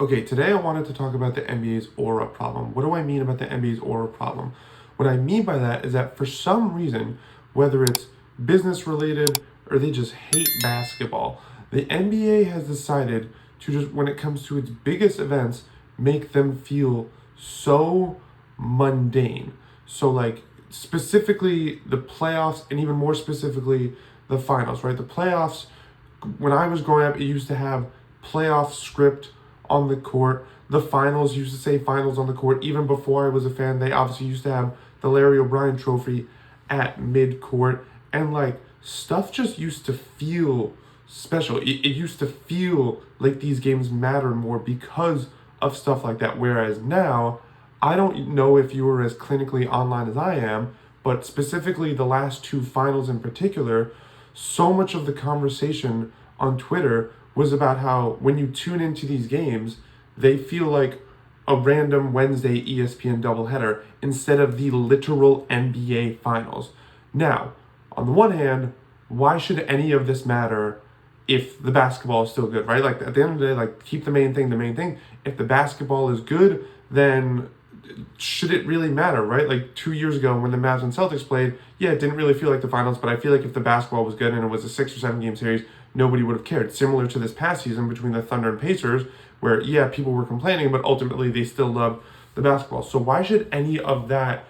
Okay, today I wanted to talk about the NBA's aura problem. What do I mean about the NBA's aura problem? What I mean by that is that for some reason, whether it's business related or they just hate basketball, the NBA has decided to just, when it comes to its biggest events, make them feel so mundane. So, like, specifically the playoffs, and even more specifically, the finals, right? The playoffs, when I was growing up, it used to have playoff script on the court. The finals used to say finals on the court. Even before I was a fan, they obviously used to have the Larry O'Brien trophy at mid-court. And, like, stuff just used to feel special. It used to feel like these games matter more because of stuff like that. Whereas now, I don't know if you were as clinically online as I am, but specifically the last two finals in particular, so much of the conversation on Twitter was about how when you tune into these games, they feel like a random Wednesday ESPN doubleheader instead of the literal NBA finals. Now, on the one hand, why should any of this matter if the basketball is still good, right? Like, at the end of the day, like, keep the main thing the main thing. If the basketball is good, then should it really matter, right? Like 2 years ago when the Mavs and Celtics played, yeah, it didn't really feel like the finals, but I feel like if the basketball was good and it was a 6 or 7 game series, nobody would have cared. Similar to this past season between the Thunder and Pacers, where, yeah, people were complaining, but ultimately they still loved the basketball. So why should any of that,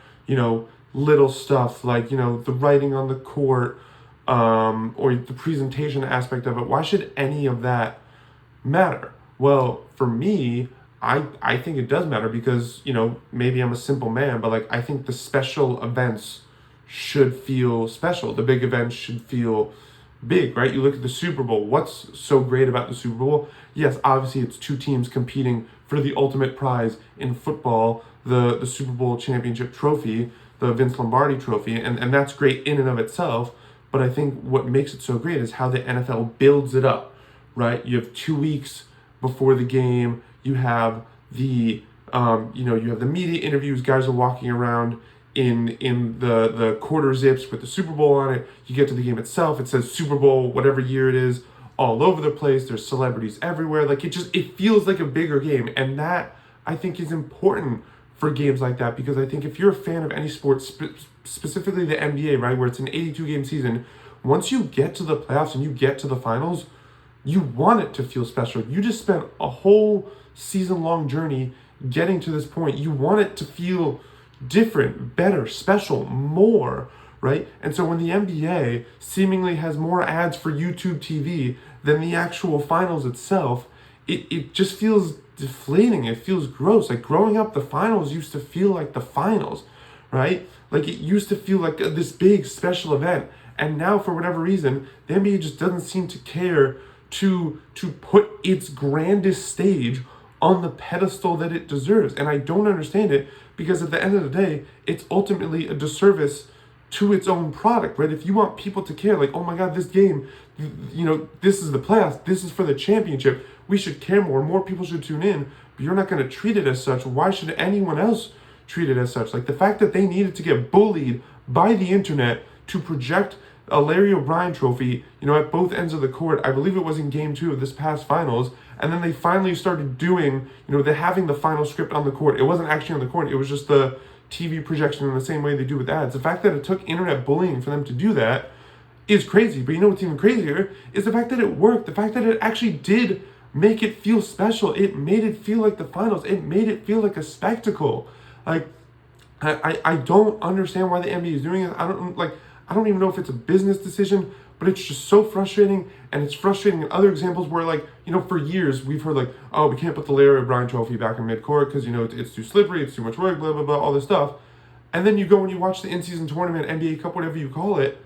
little stuff like, the writing on the court, or the presentation aspect of it, why should any of that matter? Well, for me, I think it does matter because, maybe I'm a simple man, but, like, I think the special events should feel special. The big events should feel big, right? You look at the Super Bowl. What's so great about the Super Bowl? Yes, obviously it's two teams competing for the ultimate prize in football, the Super Bowl championship trophy, the Vince Lombardi trophy, and that's great in and of itself. But I think what makes it so great is how the NFL builds it up, right? You have 2 weeks before the game. You have the you have the media interviews. Guys are walking around in the quarter zips with the Super Bowl on it. You get to the game itself, it says Super Bowl whatever year it is all over the place. There's celebrities everywhere. Like, it feels like a bigger game, and that I think is important for games like that, because I think if you're a fan of any sport, specifically the NBA, right, where it's an 82 game season, once you get to the playoffs and you get to the finals, you want it to feel special. You just spent a whole season-long journey getting to this point. You want it to feel different, better, special, more, right? And so when the NBA seemingly has more ads for YouTube TV than the actual finals itself, it just feels deflating. It feels gross. Like, growing up, the finals used to feel like the finals, right? Like, it used to feel like this big special event. And now, for whatever reason, the NBA just doesn't seem to care to put its grandest stage on the pedestal that it deserves. And I don't understand it, because at the end of the day, it's ultimately a disservice to its own product, right? If you want people to care, like, oh my God, this game, this is the playoffs, this is for the championship, we should care more, more people should tune in, but you're not going to treat it as such. Why should anyone else treat it as such? Like, the fact that they needed to get bullied by the internet to project a Larry O'Brien trophy, at both ends of the court. I believe it was in game 2 of this past finals. And then they finally started doing, they're having the final script on the court. It wasn't actually on the court. It was just the TV projection in the same way they do with ads. The fact that it took internet bullying for them to do that is crazy. But what's even crazier is the fact that it worked. The fact that it actually did make it feel special. It made it feel like the finals. It made it feel like a spectacle. Like, I don't understand why the NBA is doing it. I don't even know if it's a business decision, but it's just so frustrating. And it's frustrating in other examples where, like, for years we've heard, like, oh, we can't put the Larry O'Brien trophy back in mid-court because, it's too slippery, it's too much work, blah, blah, blah, all this stuff. And then you go and you watch the in-season tournament, NBA Cup, whatever you call it,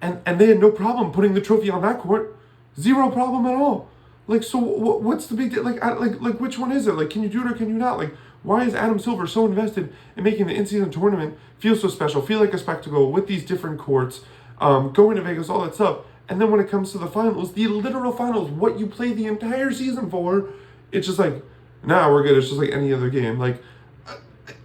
and they had no problem putting the trophy on that court. Zero problem at all. Like, so what's the big deal? Like, which one is it? Like, can you do it or can you not? Like, why is Adam Silver so invested in making the in-season tournament feel so special, feel like a spectacle with these different courts, going to Vegas, all that stuff? And then when it comes to the finals, the literal finals, what you play the entire season for, it's just like, nah, we're good. It's just like any other game. Like,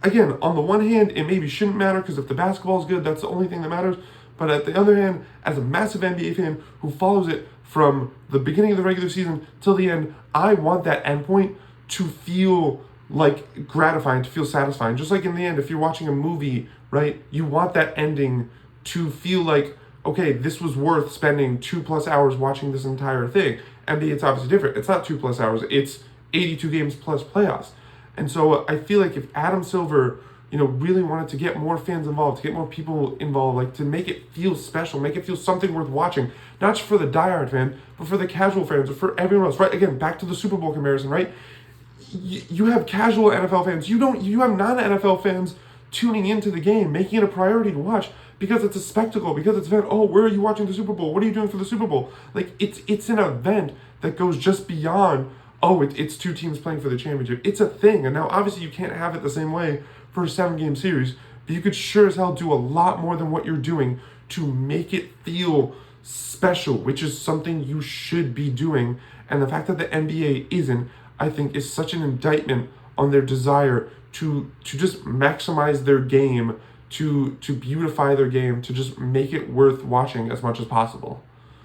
again, on the one hand, it maybe shouldn't matter because if the basketball is good, that's the only thing that matters. But at the other hand, as a massive NBA fan who follows it from the beginning of the regular season till the end, I want that endpoint to feel like gratifying, to feel satisfying. Just like in the end, if you're watching a movie, right, you want that ending to feel like, okay, this was worth spending 2+ hours watching this entire thing. NBA, it's obviously different. It's not 2+ hours. It's 82 games plus playoffs. And so I feel like if Adam Silver, really wanted to get more fans involved, to get more people involved, like to make it feel special, make it feel something worth watching, not just for the diehard fan, but for the casual fans or for everyone else, right? Again, back to the Super Bowl comparison, right? You have casual NFL fans. You have non-NFL fans tuning into the game, making it a priority to watch because it's a spectacle, because it's an event. Oh, where are you watching the Super Bowl? What are you doing for the Super Bowl? Like, it's an event that goes just beyond, oh, it's two teams playing for the championship. It's a thing. And now, obviously, you can't have it the same way for a 7-game series, but you could sure as hell do a lot more than what you're doing to make it feel special, which is something you should be doing. And the fact that the NBA isn't, I think, is such an indictment on their desire to just maximize their game, to beautify their game, to just make it worth watching as much as possible.